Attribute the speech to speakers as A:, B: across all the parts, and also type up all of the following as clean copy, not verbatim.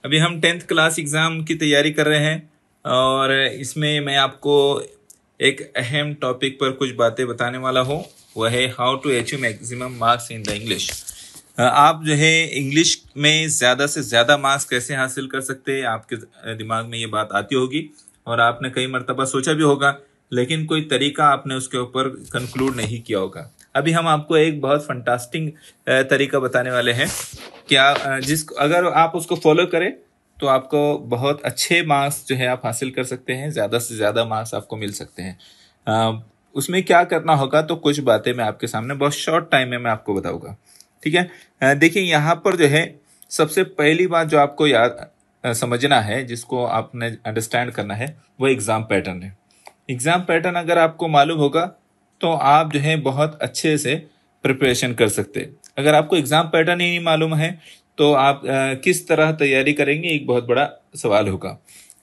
A: अभी हम 10th class exam की तैयारी कर रहे हैं और इसमें मैं आपको एक अहम टॉपिक पर कुछ बातें बताने वाला हूँ। वह है how to achieve maximum marks in the English. आप जो है इंग्लिश में ज़्यादा से ज़्यादा मार्क्स कैसे हासिल कर सकते हैं, आपके दिमाग में ये बात आती होगी और आपने कई मरतबा सोचा भी होगा, लेकिन कोई तरीका आपने उसके ऊपर कंक्लूड नहीं किया होगा। अभी हम आपको एक बहुत फंटास्टिक तरीका बताने वाले हैं क्या, अगर आप उसको फॉलो करें तो आपको बहुत अच्छे मार्क्स जो है आप हासिल कर सकते हैं, ज़्यादा से ज़्यादा मार्क्स आपको मिल सकते हैं। उसमें क्या करना होगा तो कुछ बातें मैं आपके सामने बहुत शॉर्ट टाइम में मैं आपको बताऊंगा। ठीक है, देखिए यहाँ पर जो है सबसे पहली बात जो आपको समझना है, जिसको आपने अंडरस्टैंड करना है, वो एग्ज़ाम पैटर्न है। एग्ज़ाम पैटर्न अगर आपको मालूम होगा तो आप जो है बहुत अच्छे से प्रिपरेशन कर सकते हैं। अगर आपको एग्ज़ाम पैटर्न ही नहीं मालूम है तो आप किस तरह तैयारी करेंगे, एक बहुत बड़ा सवाल होगा।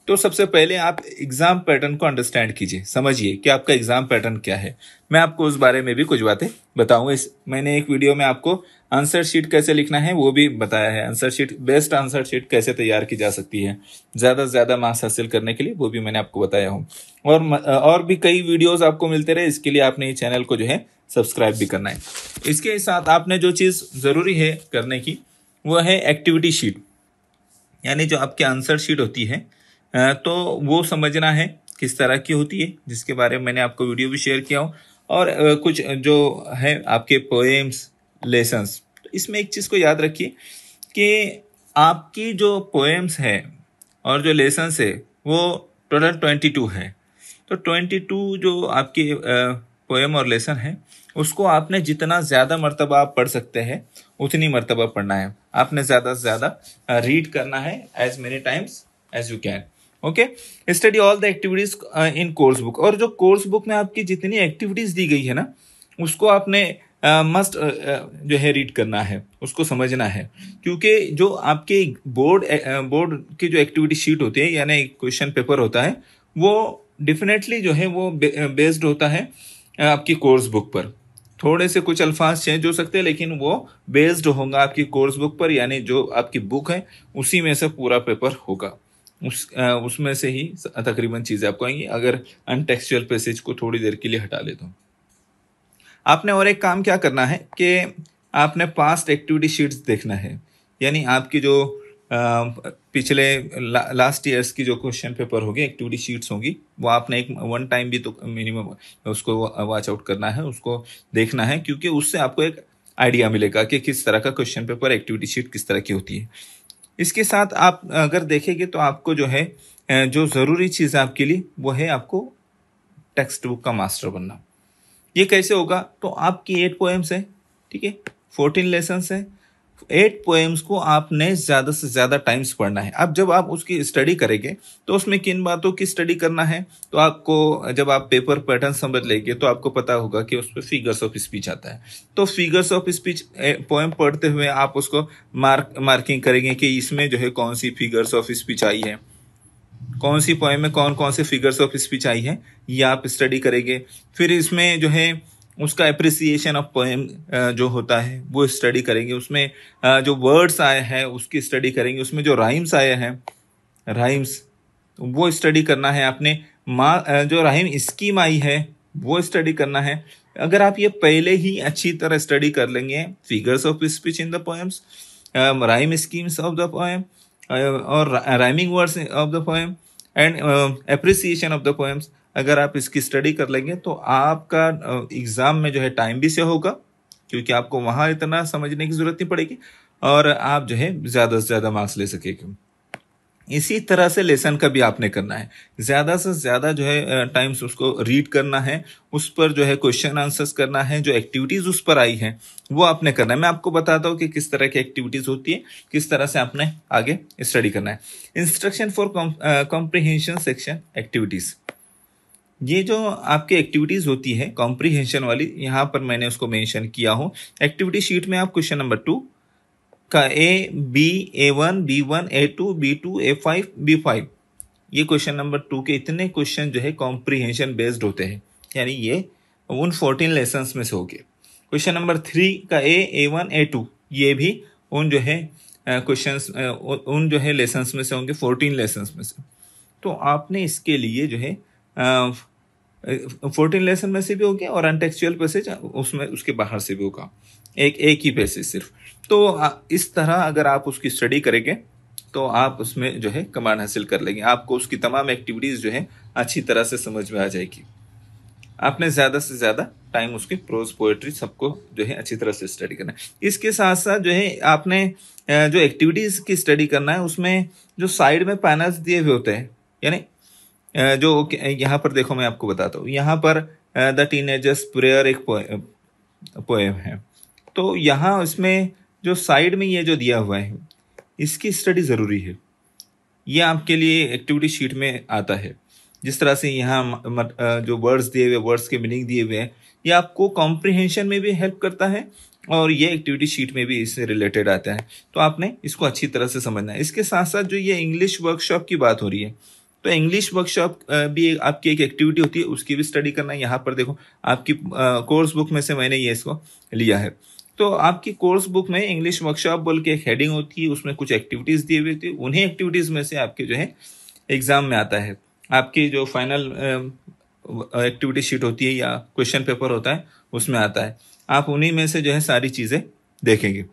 A: तो सबसे पहले आप एग्ज़ाम पैटर्न को अंडरस्टैंड कीजिए, समझिए कि आपका एग्ज़ाम पैटर्न क्या है। मैं आपको उस बारे में भी कुछ बातें बताऊंगा। मैंने एक वीडियो में आपको आंसर शीट कैसे लिखना है वो भी बताया है। Answer sheet, best answer sheet कैसे तैयार की जा सकती है ज़्यादा से ज़्यादा मार्क्स हासिल करने के लिए, वो भी मैंने आपको बताया हूँ। और भी कई वीडियोज़ आपको मिलते रहे, इसके लिए आपने इस चैनल को जो है सब्सक्राइब भी करना है। इसके साथ आपने जो चीज़ ज़रूरी है करने की वो है एक्टिविटी शीट, यानी जो आपकी आंसर शीट होती है तो वो समझना है किस तरह की होती है, जिसके बारे में मैंने आपको वीडियो भी शेयर किया हूँ। और कुछ जो है आपके पोएम्स, लेसन्स, तो इसमें एक चीज़ को याद रखिए कि आपकी जो पोएम्स है और जो लेसन्स है वो टोटल 22 है। तो 22 जो आपके पोएम और लेसन है उसको आपने जितना ज़्यादा मर्तबा आप पढ़ सकते हैं उतनी मर्तबा पढ़ना है। आपने ज़्यादा से ज़्यादा रीड करना है as many times as you can. Okay, study all the activities in course book. और जो कोर्स बुक में आपकी जितनी एक्टिविटीज दी गई है ना, उसको आपने मस्ट जो है रीड करना है, उसको समझना है। क्योंकि जो आपके बोर्ड की जो एक्टिविटी शीट होती है, यानी क्वेश्चन पेपर होता है, वो डेफिनेटली जो है वो बेस्ड होता है आपकी कोर्स बुक पर। थोड़े से कुछ अल्फाज चेंज हो सकते हैं, लेकिन वो बेस्ड होगा आपकी कोर्स बुक पर, यानी जो आपकी बुक है उसी में से पूरा पेपर होगा। उसमें से ही तकरीबन चीज़ें आपको आएंगी, अगर अनटेक्सचुअल पैसेज को थोड़ी देर के लिए हटा ले तो। आपने और एक काम क्या करना है कि आपने पास्ट एक्टिविटी शीट्स देखना है, यानी आपकी जो पिछले लास्ट ईयर्स की जो क्वेश्चन पेपर होगी, एक्टिविटी शीट्स होंगी, वो आपने एक वन टाइम भी तो मिनिमम उसको वॉच आउट करना है, उसको देखना है, क्योंकि उससे आपको एक आइडिया मिलेगा कि किस तरह का क्वेश्चन पेपर, एक्टिविटी शीट किस तरह की होती है। इसके साथ आप अगर देखेंगे तो आपको जो है जो ज़रूरी चीज़ आपके लिए वो है आपको टेक्स्ट बुक का मास्टर बनना। ये कैसे होगा? तो आपकी 8 पोएम्स है, ठीक है, 14 लेसन्स है। 8 पोएम्स को आपने ज़्यादा से ज़्यादा टाइम्स पढ़ना है। अब जब आप उसकी स्टडी करेंगे तो उसमें किन बातों की स्टडी करना है, तो आपको जब आप पेपर पैटर्न समझ लेंगे तो आपको पता होगा कि उस पर फिगर्स ऑफ स्पीच आता है। तो फिगर्स ऑफ स्पीच पोएम पढ़ते हुए आप उसको मार्किंग करेंगे कि इसमें जो है कौन सी फिगर्स ऑफ स्पीच आई है, कौन सी पोएम में कौन कौन से फिगर्स ऑफ स्पीच आई है, ये आप स्टडी करेंगे। फिर इसमें जो है उसका एप्रिसिएशन ऑफ पोएम जो होता है वो स्टडी करेंगे। उसमें जो वर्ड्स आए हैं उसकी स्टडी करेंगे। उसमें जो राइम्स आए हैं, राइम्स, वो स्टडी करना है आपने। जो राइम स्कीम आई है वो स्टडी करना है। अगर आप ये पहले ही अच्छी तरह स्टडी कर लेंगे, figures of speech in the poems, rhyme schemes of the poem और rhyming words of the poem and appreciation of the poems, अगर आप इसकी स्टडी कर लेंगे तो आपका एग्ज़ाम में जो है टाइम भी सेव होगा, क्योंकि आपको वहाँ इतना समझने की ज़रूरत नहीं पड़ेगी, और आप जो है ज़्यादा से ज़्यादा मार्क्स ले सकेंगे। इसी तरह से लेसन का भी आपने करना है, ज़्यादा से ज़्यादा जो है टाइम्स उसको रीड करना है, उस पर जो है क्वेश्चन आंसर्स करना है, जो एक्टिविटीज़ उस पर आई हैं वो आपने करना है। मैं आपको बताता हूँ कि किस तरह की एक्टिविटीज़ होती है, किस तरह से आपने आगे स्टडी करना है। Instruction for comprehension section activities, ये जो आपकी एक्टिविटीज़ होती है कॉम्प्रिहेंशन वाली, यहाँ पर मैंने उसको मेंशन किया हूँ। एक्टिविटी शीट में आप क्वेश्चन नंबर 2 का A, B, A1, B1, A2, B2, A5, B5, ये क्वेश्चन नंबर 2 के इतने क्वेश्चन जो है कॉम्प्रिहेंशन बेस्ड होते हैं, यानी ये उन 14 लेसन्स में से हो गए। क्वेश्चन नंबर 3 का A, A1, A2, ये भी उन जो है क्वेश्चंस उन जो है लेसन्स में से होंगे, 14 लेसन्स में से। तो आपने इसके लिए जो है 14 लेसन में से भी होगा और अनटेक्चुअल पैसेज उसमें उसके बाहर से भी होगा, एक ही पैसेज सिर्फ। तो इस तरह अगर आप उसकी स्टडी करेंगे तो आप उसमें जो है कमांड हासिल कर लेंगे, आपको उसकी तमाम एक्टिविटीज जो है अच्छी तरह से समझ में आ जाएगी। आपने ज़्यादा से ज़्यादा टाइम उसकी प्रोज पोएट्री सबको जो है अच्छी तरह से स्टडी करना है। इसके साथ साथ जो है आपने जो एक्टिविटीज़ की स्टडी करना है उसमें जो साइड में पैनल्स दिए हुए होते हैं, यानी जो यहाँ पर देखो मैं आपको बताता हूँ, यहाँ पर द टीनेजर्स प्रेयर एक पोएम है। तो यहाँ इसमें जो साइड में ये जो दिया हुआ है इसकी स्टडी ज़रूरी है। ये आपके लिए एक्टिविटी शीट में आता है। जिस तरह से यहाँ जो वर्ड्स दिए हुए, वर्ड्स के मीनिंग दिए हुए हैं, ये आपको कॉम्प्रिहेंशन में भी हेल्प करता है और ये एक्टिविटी शीट में भी इससे रिलेटेड आता है। तो आपने इसको अच्छी तरह से समझना है। इसके साथ साथ जो ये इंग्लिश वर्कशॉप की बात हो रही है, तो इंग्लिश वर्कशॉप भी आपकी एक एक्टिविटी होती है, उसकी भी स्टडी करना है। यहाँ पर देखो आपकी कोर्स बुक में से मैंने ये इसको लिया है। तो आपकी कोर्स बुक में इंग्लिश वर्कशॉप बोल के एक हेडिंग होती है, उसमें कुछ एक्टिविटीज दी हुई होती है। उन्हीं एक्टिविटीज में से आपके जो है एग्जाम में आता है, आपकी जो फाइनल एक्टिविटी शीट होती है या क्वेश्चन पेपर होता है उसमें आता है। आप उन्हीं में से जो है सारी चीजें देखेंगे।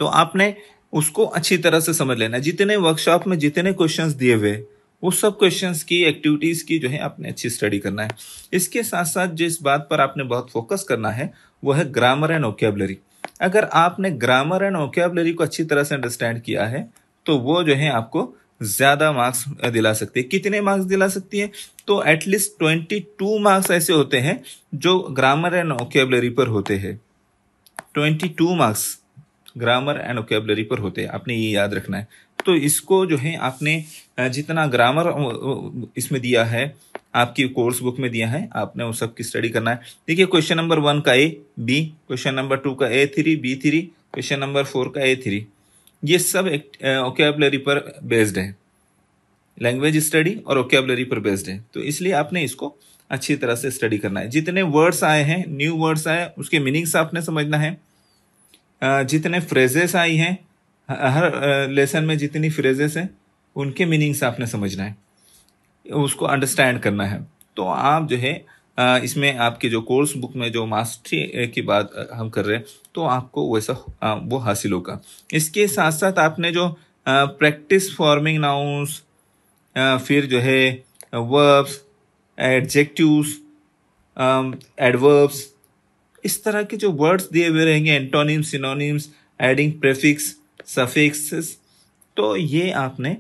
A: तो आपने उसको अच्छी तरह से समझ लेना। जितने वर्कशॉप में जितने क्वेश्चंस दिए हुए उस सब क्वेश्चंस की, एक्टिविटीज की जो है आपने अच्छी स्टडी करना है। इसके साथ साथ जिस बात पर आपने बहुत फोकस करना है वो है ग्रामर एंड वोकैबुलरी। अगर आपने ग्रामर एंड वोकैबुलरी को अच्छी तरह से अंडरस्टैंड किया है तो वो जो है आपको ज्यादा मार्क्स दिला सकती है। कितने मार्क्स दिला सकती है? तो एटलीस्ट 22 मार्क्स ऐसे होते हैं जो ग्रामर एंड वोकैबुलरी पर होते हैं। 22 मार्क्स ग्रामर एंड वोकैबुलरी पर होते हैं, आपने ये याद रखना है। तो इसको जो है आपने जितना ग्रामर इसमें दिया है, आपकी कोर्स बुक में दिया है, आपने उस सब की स्टडी करना है। देखिए क्वेश्चन नंबर 1 का A-B, क्वेश्चन नंबर 2 का A3 B3, क्वेश्चन नंबर 4 का A3, ये सब वोकैबुलरी पर बेस्ड है, लैंग्वेज स्टडी और वोकैबुलरी पर बेस्ड है। तो इसलिए आपने इसको अच्छी तरह से स्टडी करना है। जितने वर्ड्स आए हैं, न्यू वर्ड्स आए, उसके मीनिंग्स आपने समझना है। जितने फ्रेजेस आई हैं, हर लेसन में जितनी फ्रेजेस हैं उनके मीनिंग्स आपने समझना है, उसको अंडरस्टैंड करना है। तो आप जो है इसमें आपके जो कोर्स बुक में जो मास्टरी की बात हम कर रहे हैं तो आपको वैसा वो हासिल होगा। इसके साथ साथ आपने जो प्रैक्टिस फॉर्मिंग नाउन्स, फिर जो है वर्ब्स, एडजेक्टिव्स, एडवर्ब्स, इस तरह के जो वर्ड्स दिए हुए रहेंगे, antonyms, synonyms, adding prefix, suffixes, तो ये आपने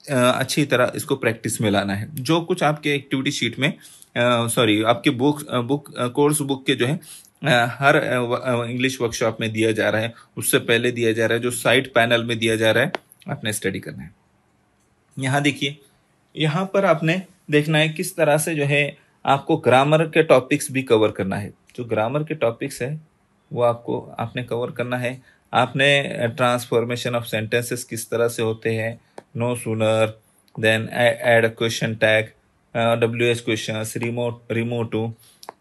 A: अच्छी तरह इसको प्रैक्टिस में लाना है। जो कुछ आपके एक्टिविटी शीट में आपके कोर्स बुक के जो है हर इंग्लिश वर्कशॉप में दिया जा रहा है, उससे पहले दिया जा रहा है, जो साइड पैनल में दिया जा रहा है, आपने स्टडी करना है। यहाँ देखिए, यहाँ पर आपने देखना है किस तरह से जो है आपको ग्रामर के टॉपिक्स भी कवर करना है। जो ग्रामर के टॉपिक्स है वो आपने कवर करना है। आपने ट्रांसफॉर्मेशन ऑफ सेंटेंसेस किस तरह से होते हैं, no sooner, then add a question tag, WH questions, remove to,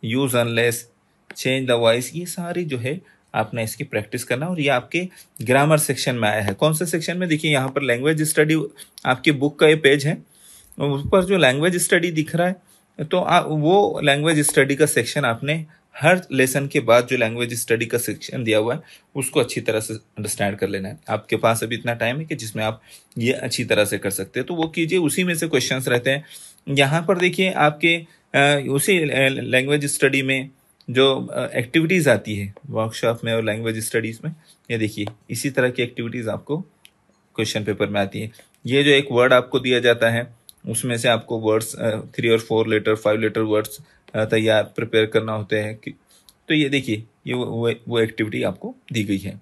A: use unless, change the voice, ये सारी जो है आपने इसकी प्रैक्टिस करना। और ये आपके ग्रामर सेक्शन में आया है। कौन से सेक्शन में? देखिए यहाँ पर लैंग्वेज स्टडी, आपकी बुक का ये पेज है, उस पर जो लैंग्वेज स्टडी दिख रहा है, तो वो लैंग्वेज स्टडी का सेक्शन आपने हर लेसन के बाद जो लैंग्वेज स्टडी का सेक्शन दिया हुआ है उसको अच्छी तरह से अंडरस्टैंड कर लेना है। आपके पास अभी इतना टाइम है कि जिसमें आप ये अच्छी तरह से कर सकते हैं, तो वो कीजिए। उसी में से क्वेश्चंस रहते हैं। यहाँ पर देखिए आपके उसी लैंग्वेज स्टडी में जो एक्टिविटीज़ आती है वर्कशॉप में और लैंग्वेज स्टडीज़ में, ये देखिए इसी तरह की एक्टिविटीज़ आपको क्वेश्चन पेपर में आती है। ये जो एक वर्ड आपको दिया जाता है उसमें से आपको वर्ड्स 3 और 4 लेटर 5 लेटर वर्ड्स तैयार प्रिपेयर करना होते हैं। तो ये देखिए ये वो एक्टिविटी आपको दी गई है।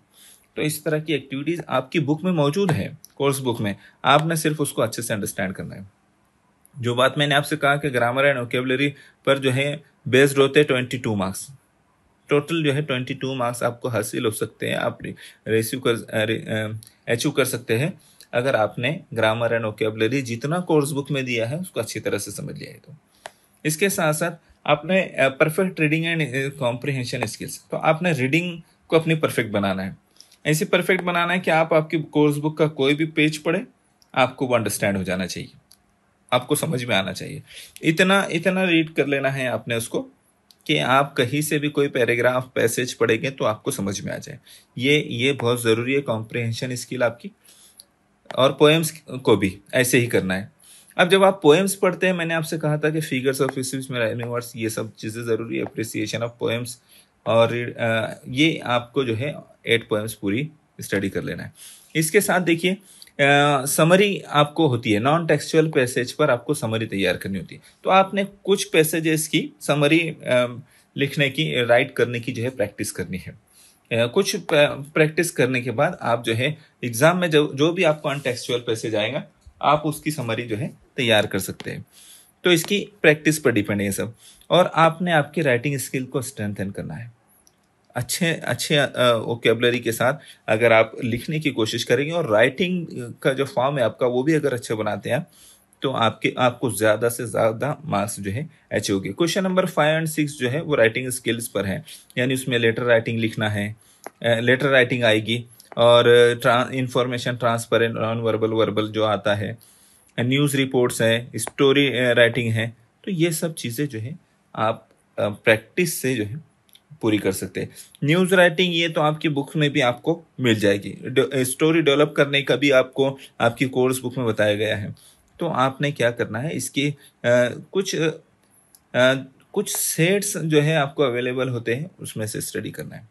A: तो इस तरह की एक्टिविटीज़ आपकी बुक में मौजूद है, कोर्स बुक में। आपने सिर्फ उसको अच्छे से अंडरस्टैंड करना है। जो बात मैंने आपसे कहा कि ग्रामर एंड वोकैबुलरी पर जो है बेस्ड होते हैं 22 मार्क्स, टोटल जो है 22 मार्क्स आपको हासिल हो सकते हैं, आप अचीव कर सकते हैं अगर आपने ग्रामर एंड वोकैबुलरी जितना कोर्स बुक में दिया है उसको अच्छी तरह से समझ लिया है। तो इसके साथ साथ आपने perfect reading and comprehension skills, तो आपने रीडिंग को अपनी परफेक्ट बनाना है। ऐसे परफेक्ट बनाना है कि आप आपकी कोर्स बुक का कोई भी पेज पढ़े, आपको वो अंडरस्टैंड हो जाना चाहिए, आपको समझ में आना चाहिए। इतना इतना रीड कर लेना है आपने उसको कि आप कहीं से भी कोई पैराग्राफ पैसेज पढ़ेंगे तो आपको समझ में आ जाए। ये बहुत ज़रूरी है कॉम्प्रिहेंशन स्किल आपकी। और पोएम्स को भी ऐसे ही करना है। अब जब आप पोएम्स पढ़ते हैं, मैंने आपसे कहा था कि फिगर्स ऑफ स्पीच में राइमिंग वर्ड्स, ये सब चीज़ें ज़रूरी है, अप्रिसिएशन ऑफ पोएम्स, और ये आपको जो है 8 पोएम्स पूरी स्टडी कर लेना है। इसके साथ देखिए समरी आपको होती है, नॉन टेक्सचुअल पैसेज पर आपको समरी तैयार करनी होती है। तो आपने कुछ पैसेजेस की समरी लिखने की, राइट करने की जो है प्रैक्टिस करनी है। कुछ प्रैक्टिस करने के बाद आप जो है एग्जाम में जो भी आपको अनटेक्सचुअल पैसेज आएगा, आप उसकी समरी जो है तैयार कर सकते हैं। तो इसकी प्रैक्टिस पर डिपेंड है ये सब। और आपने आपकी राइटिंग स्किल को स्ट्रेंथन करना है। अच्छे अच्छे वोकेबलरी के साथ अगर आप लिखने की कोशिश करेंगे और राइटिंग का जो फॉर्म है आपका वो भी अगर अच्छे बनाते हैं, तो आपको ज़्यादा से ज़्यादा मार्क्स जो है अचीव होंगे। क्वेश्चन नंबर 5 और 6 जो है वो राइटिंग स्किल्स पर है, यानी उसमें लेटर राइटिंग लिखना है, लेटर राइटिंग आएगी, और information transparent, non verbal, verbal जो आता है, न्यूज़ रिपोर्ट्स है, स्टोरी राइटिंग है। तो ये सब चीज़ें जो है आप प्रैक्टिस से जो है पूरी कर सकते हैं। न्यूज़ राइटिंग ये तो आपकी बुक में भी आपको मिल जाएगी। स्टोरी डेवलप करने का भी आपको आपकी कोर्स बुक में बताया गया है। तो आपने क्या करना है, इसके कुछ सेट्स जो है आपको अवेलेबल होते हैं, उसमें से स्टडी करना है।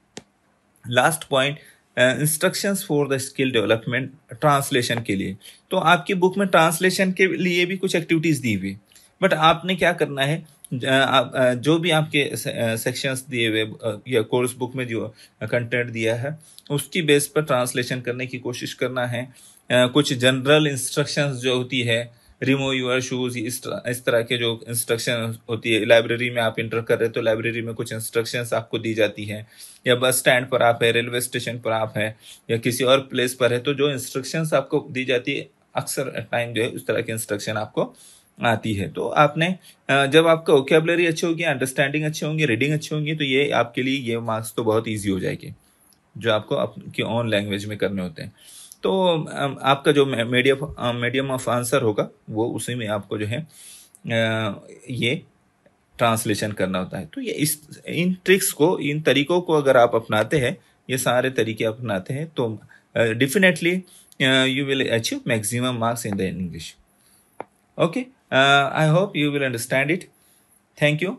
A: Last point, instructions for the skill development, translation के लिए। तो आपकी बुक में ट्रांसलेशन के लिए भी कुछ एक्टिविटीज़ दी हुई, बट आपने क्या करना है, जो भी आपके सेक्शंस दिए हुए या कोर्स बुक में जो कंटेंट दिया है, उसकी बेस पर ट्रांसलेशन करने की कोशिश करना है। कुछ जनरल इंस्ट्रक्शंस जो होती है, रिमूव योर शूज, इस तरह के जो इंस्ट्रक्शन होती है, लाइब्रेरी में आप इंटर कर रहे हो तो लाइब्रेरी में कुछ इंस्ट्रक्शंस आपको दी जाती है, या बस स्टैंड पर आप है, रेलवे स्टेशन पर आप है, या किसी और प्लेस पर है, तो जो इंस्ट्रक्शंस आपको दी जाती है अक्सर टाइम जो है उस तरह की इंस्ट्रक्शन आपको आती है। तो आपने जब आपका वोकेबलरी अच्छी होगी, अंडरस्टैंडिंग अच्छी होंगी, रीडिंग अच्छी होंगी, तो ये आपके लिए ये मार्क्स तो बहुत ईजी हो जाएगी जो आपको आपकी ओन लैंग्वेज में करने होते हैं। तो आपका जो मीडियम ऑफ आंसर होगा वो उसी में आपको जो है ये ट्रांसलेशन करना होता है। तो ये इन ट्रिक्स को, इन तरीकों को अगर आप अपनाते हैं, ये सारे तरीके अपनाते हैं, तो definitely you will achieve maximum marks in the English. Okay, I hope you will understand it. Thank you.